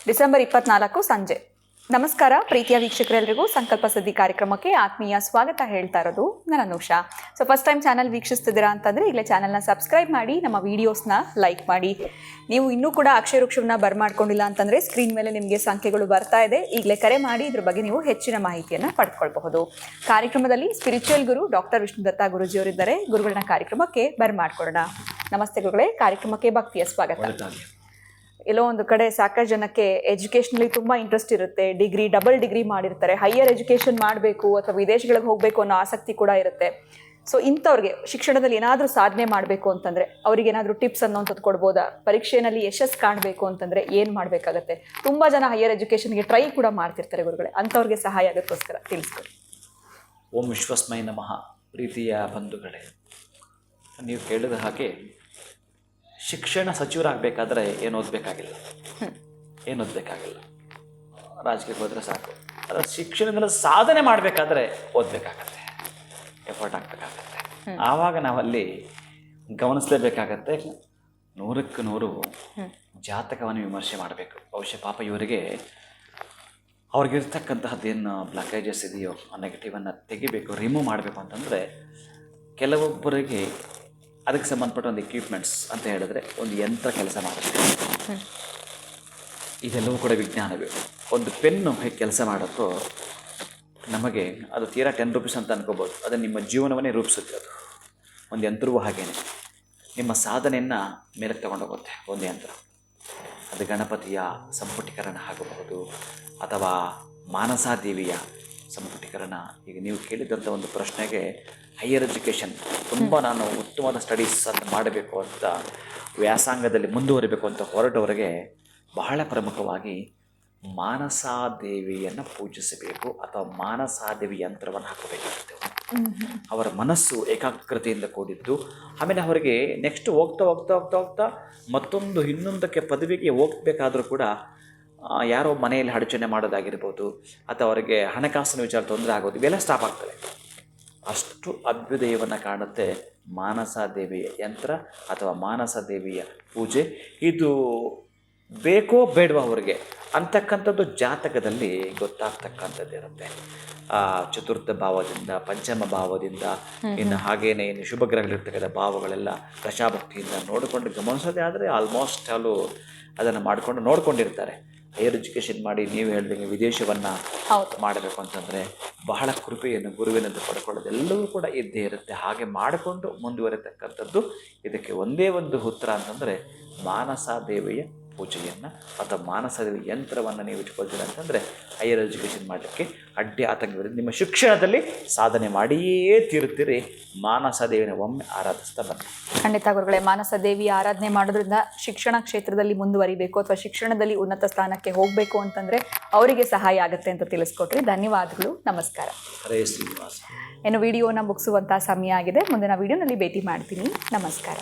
December 24 ಸಂಜೆ. ನಮಸ್ಕಾರ ಪ್ರೀತಿಯ ವೀಕ್ಷಕರೆಲ್ಲರಿಗೂ ಸಂಕಲ್ಪ ಸಿದ್ಧಿ ಕಾರ್ಯಕ್ರಮಕ್ಕೆ ಆತ್ಮೀಯ ಸ್ವಾಗತ ಹೇಳ್ತಾ ಇರೋದು ನಾನು Anusha. So first time channel ವೀಕ್ಷಿಸ್ತಿದ್ದೀರಾ ಅಂತಂದರೆ ಈಗಲೇ ಚಾನಲ್ನ ಸಬ್ಸ್ಕ್ರೈಬ್ ಮಾಡಿ, ನಮ್ಮ ವೀಡಿಯೋಸ್ನ ಲೈಕ್ ಮಾಡಿ. ನೀವು ಇನ್ನೂ ಕೂಡ ಅಕ್ಷಯ ವೃಕ್ಷವನ್ನ ಬರ್ಮಾಡ್ಕೊಂಡಿಲ್ಲ ಅಂತಂದರೆ ಸ್ಕ್ರೀನ್ ಮೇಲೆ ನಿಮಗೆ ಸಂಖ್ಯೆಗಳು ಬರ್ತಾ ಇದೆ, ಈಗಲೇ ಕರೆ ಮಾಡಿ ಇದ್ರ ಬಗ್ಗೆ ನೀವು ಹೆಚ್ಚಿನ ಮಾಹಿತಿಯನ್ನು ಪಡ್ಕೊಳ್ಬಹುದು. ಕಾರ್ಯಕ್ರಮದಲ್ಲಿ ಸ್ಪಿರಿಚುವಲ್ ಗುರು ಡಾಕ್ಟರ್ ವಿಷ್ಣುದತ್ತ ಗುರುಜಿಯವರಿದ್ದಾರೆ. ಗುರುಗಳನ್ನ ಕಾರ್ಯಕ್ರಮಕ್ಕೆ ಬರ್ಮಾಡ್ಕೊಳ್ಳೋಣ. ನಮಸ್ತೆ ಗುರುಗಳೇ, ಕಾರ್ಯಕ್ರಮಕ್ಕೆ ಭಕ್ತಿಯ ಸ್ವಾಗತ. ಎಲ್ಲೋ ಒಂದು ಕಡೆ ಸಾಕಷ್ಟು ಜನಕ್ಕೆ ಎಜುಕೇಷನಲ್ಲಿ ತುಂಬ ಇಂಟ್ರೆಸ್ಟ್ ಇರುತ್ತೆ, ಡಬಲ್ ಡಿಗ್ರಿ ಮಾಡಿರ್ತಾರೆ, ಹೈಯರ್ ಎಜುಕೇಷನ್ ಮಾಡಬೇಕು ಅಥವಾ ವಿದೇಶಗಳಿಗೆ ಹೋಗಬೇಕು ಅನ್ನೋ ಆಸಕ್ತಿ ಕೂಡ ಇರುತ್ತೆ. ಸೊ ಇಂಥವ್ರಿಗೆ ಶಿಕ್ಷಣದಲ್ಲಿ ಏನಾದರೂ ಸಾಧನೆ ಮಾಡಬೇಕು ಅಂತಂದರೆ ಅವ್ರಿಗೆ ಏನಾದರೂ ಟಿಪ್ಸ್ ಅನ್ನೋಂಥದ್ದು ಕೊಡ್ಬೋದಾ? ಪರೀಕ್ಷೆಯಲ್ಲಿ ಯಶಸ್ಸು ಕಾಣಬೇಕು ಅಂತಂದರೆ ಏನು ಮಾಡಬೇಕಾಗತ್ತೆ? ತುಂಬ ಜನ ಹೈಯರ್ ಎಜುಕೇಷನ್ಗೆ ಟ್ರೈ ಕೂಡ ಮಾಡ್ತಿರ್ತಾರೆ ಗುರುಗಳೇ, ಅಂಥವ್ರಿಗೆ ಸಹಾಯ ಆಗೋಕ್ಕೋಸ್ಕರ ತಿಳಿಸ್ಕೊಡಿ. ಓಂ ವಿಶ್ವಸ್ಮೈ ನಮಃ. ಪ್ರೀತಿಯ ಬಂಧುಗಳೇ, ನೀವು ಕೇಳಿದ ಹಾಗೆ ಶಿಕ್ಷಣ ಸಚಿವರಾಗಬೇಕಾದ್ರೆ ಏನು ಓದಬೇಕಾಗಿಲ್ಲ, ರಾಜಕೀಯಕ್ಕೆ ಹೋದರೆ ಸಾಕು. ಅದರ ಶಿಕ್ಷಣದಲ್ಲಿ ಸಾಧನೆ ಮಾಡಬೇಕಾದ್ರೆ ಓದಬೇಕಾಗತ್ತೆ, ಎಫರ್ಟ್ ಹಾಕಬೇಕಾಗತ್ತೆ. ಆವಾಗ ನಾವಲ್ಲಿ ಗಮನಿಸಲೇಬೇಕಾಗತ್ತೆ. 100ಕ್ಕೆ 100 ಜಾತಕವನ್ನು ವಿಮರ್ಶೆ ಮಾಡಬೇಕು. ಬಹುಶಃ ಪಾಪ ಇವರಿಗೆ ಅವ್ರಿಗಿರ್ತಕ್ಕಂತಹದ್ದೇನು ಬ್ಲಾಕೇಜಸ್ ಇದೆಯೋ ಆ ನೆಗೆಟಿವನ್ನು ತೆಗಿಬೇಕು, ರಿಮೂವ್ ಮಾಡಬೇಕು ಅಂತಂದರೆ ಕೆಲವೊಬ್ಬರಿಗೆ ಅದಕ್ಕೆ ಸಂಬಂಧಪಟ್ಟ ಒಂದು ಎಕ್ವಿಪ್ಮೆಂಟ್ಸ್ ಅಂತ ಹೇಳಿದ್ರೆ ಒಂದು ಯಂತ್ರ ಕೆಲಸ ಮಾಡುತ್ತೆ. ಇದೆಲ್ಲವೂ ಕೂಡ ವಿಜ್ಞಾನವೇ. ಒಂದು ಪೆನ್ನು ಹೇಗೆ ಕೆಲಸ ಮಾಡುತ್ತೋ ನಮಗೆ ಅದು ತೀರಾ 10 ರೂಪೀಸ್ ಅಂತ ಅನ್ಕೋಬೋದು, ಅದು ನಿಮ್ಮ ಜೀವನವನ್ನೇ ರೂಪಿಸುತ್ತೆ. ಅದು ಒಂದು ಯಂತ್ರವೂ ಹಾಗೇನೆ ನಿಮ್ಮ ಸಾಧನೆಯನ್ನು ಮೇಲಕ್ಕೆ ತಗೊಂಡೋಗುತ್ತೆ ಒಂದು ಯಂತ್ರ. ಅದು ಗಣಪತಿಯ ಸಂಪುಟೀಕರಣ ಆಗಬಹುದು ಅಥವಾ ಮಾನಸಾದೇವಿಯ ಸಂಪುಟೀಕರಣ. ಈಗ ನೀವು ಕೇಳಿದಂಥ ಒಂದು ಪ್ರಶ್ನೆಗೆ ಹೈಯರ್ ಎಜುಕೇಷನ್ ತುಂಬ ನಾನು ಉತ್ತಮವಾದ ಸ್ಟಡೀಸ್ ಅಂತ ಮಾಡಬೇಕು ಅಂತ ವ್ಯಾಸಂಗದಲ್ಲಿ ಮುಂದುವರಿಬೇಕು ಅಂತ ಹೊರಟವರಿಗೆ ಬಹಳ ಪ್ರಮುಖವಾಗಿ ಮಾನಸಾದೇವಿಯನ್ನು ಪೂಜಿಸಬೇಕು ಅಥವಾ ಮಾನಸಾದೇವಿ ಯಂತ್ರವನ್ನು ಹಾಕಬೇಕಾಗುತ್ತೆ. ಅವರ ಮನಸ್ಸು ಏಕಾಗ್ರತೆಯಿಂದ ಕೂಡಿದ್ದು, ಆಮೇಲೆ ಅವರಿಗೆ ನೆಕ್ಸ್ಟ್ ಹೋಗ್ತಾ ಮತ್ತೊಂದು ಇನ್ನೊಂದಕ್ಕೆ ಪದವಿಗೆ ಹೋಗಬೇಕಾದ್ರೂ ಕೂಡ ಯಾರೋ ಮನೆಯಲ್ಲಿ ಅಡಚಣೆ ಮಾಡೋದಾಗಿರ್ಬೋದು ಅಥವಾ ಅವರಿಗೆ ಹಣಕಾಸಿನ ವಿಚಾರ ತೊಂದರೆ ಆಗೋದು, ಇವೆಲ್ಲ ಸ್ಟಾಪ್ ಆಗ್ತವೆ. ಅಷ್ಟು ಅಭ್ಯುದಯವನ್ನು ಕಾಣುತ್ತೆ ಮಾನಸಾದೇವಿಯ ಯಂತ್ರ ಅಥವಾ ಮಾನಸಾದೇವಿಯ ಪೂಜೆ. ಇದು ಬೇಕೋ ಬೇಡವಾ ಅವರಿಗೆ ಅಂತಕ್ಕಂಥದ್ದು ಜಾತಕದಲ್ಲಿ ಗೊತ್ತಾಗ್ತಕ್ಕಂಥದ್ದು ಇರುತ್ತೆ. ಚತುರ್ಥ ಭಾವದಿಂದ, ಪಂಚಮ ಭಾವದಿಂದ, ಇನ್ನು ಹಾಗೇನೆ ಇನ್ನು ಶುಭಗ್ರಹಗಳಿರ್ತಕ್ಕಂಥ ಭಾವಗಳೆಲ್ಲ ದಶಾಭಕ್ತಿಯಿಂದ ನೋಡಿಕೊಂಡು ಗಮನಿಸೋದೇ ಆದರೆ ಆಲ್ಮೋಸ್ಟ್ ಅಲ್ಲೂ ಅದನ್ನು ಮಾಡಿಕೊಂಡು ನೋಡ್ಕೊಂಡಿರ್ತಾರೆ. ಹೈಯರ್ ಎಜುಕೇಷನ್ ಮಾಡಿ ನೀವು ಹೇಳಿದಂಗೆ ವಿದೇಶವನ್ನು ಮಾಡಬೇಕು ಅಂತಂದರೆ ಬಹಳ ಕೃಪೆಯನ್ನು ಗುರುವಿನಂತ ಪಡ್ಕೊಳ್ಳೋದೆಲ್ಲವೂ ಕೂಡ ಇದ್ದೇ ಇರುತ್ತೆ. ಹಾಗೆ ಮಾಡಿಕೊಂಡು ಮುಂದುವರಿತಕ್ಕಂಥದ್ದು ಇದಕ್ಕೆ ಒಂದೇ ಒಂದು ಉತ್ತರ ಅಂತಂದರೆ ಮಾನಸಾದೇವಿಯ ಪೂಜೆಯನ್ನು ಅಥವಾ ಮಾನಸಾದೇವಿ ಯಂತ್ರವನ್ನು ನೀವು ಇಟ್ಕೊಳ್ತೀರ ಅಂತಂದರೆ ಹೈಯರ್ ಎಜುಕೇಷನ್ ಮಾಡಲಿಕ್ಕೆ ಅಡ್ಡಿ ಆತಂಕವಿರುತ್ತೆ. ನಿಮ್ಮ ಶಿಕ್ಷಣದಲ್ಲಿ ಸಾಧನೆ ಮಾಡಿಯೇ ತೀರುತ್ತೀರಿ. ಮಾನಸಾದೇವಿನ ಒಮ್ಮೆ ಆರಾಧಿಸ್ತಾ ಬನ್ನಿ. ಖಂಡಿತ ಗುರುಗಳೇ, ಮಾನಸಾದೇವಿ ಆರಾಧನೆ ಮಾಡೋದ್ರಿಂದ ಶಿಕ್ಷಣ ಕ್ಷೇತ್ರದಲ್ಲಿ ಮುಂದುವರಿಬೇಕು ಅಥವಾ ಶಿಕ್ಷಣದಲ್ಲಿ ಉನ್ನತ ಸ್ಥಾನಕ್ಕೆ ಹೋಗಬೇಕು ಅಂತಂದರೆ ಅವರಿಗೆ ಸಹಾಯ ಆಗುತ್ತೆ ಅಂತ ತಿಳಿಸ್ಕೊಟ್ರಿ. ಧನ್ಯವಾದಗಳು, ನಮಸ್ಕಾರ. ಹರೇ ಶ್ರೀನಿವಾಸ. ಇನ್ನು ವಿಡಿಯೋನ ಮುಗಿಸುವಂಥ ಸಮಯ ಆಗಿದೆ. ಮುಂದಿನ ವಿಡಿಯೋನಲ್ಲಿ ಭೇಟಿ ಮಾಡ್ತೀನಿ. ನಮಸ್ಕಾರ.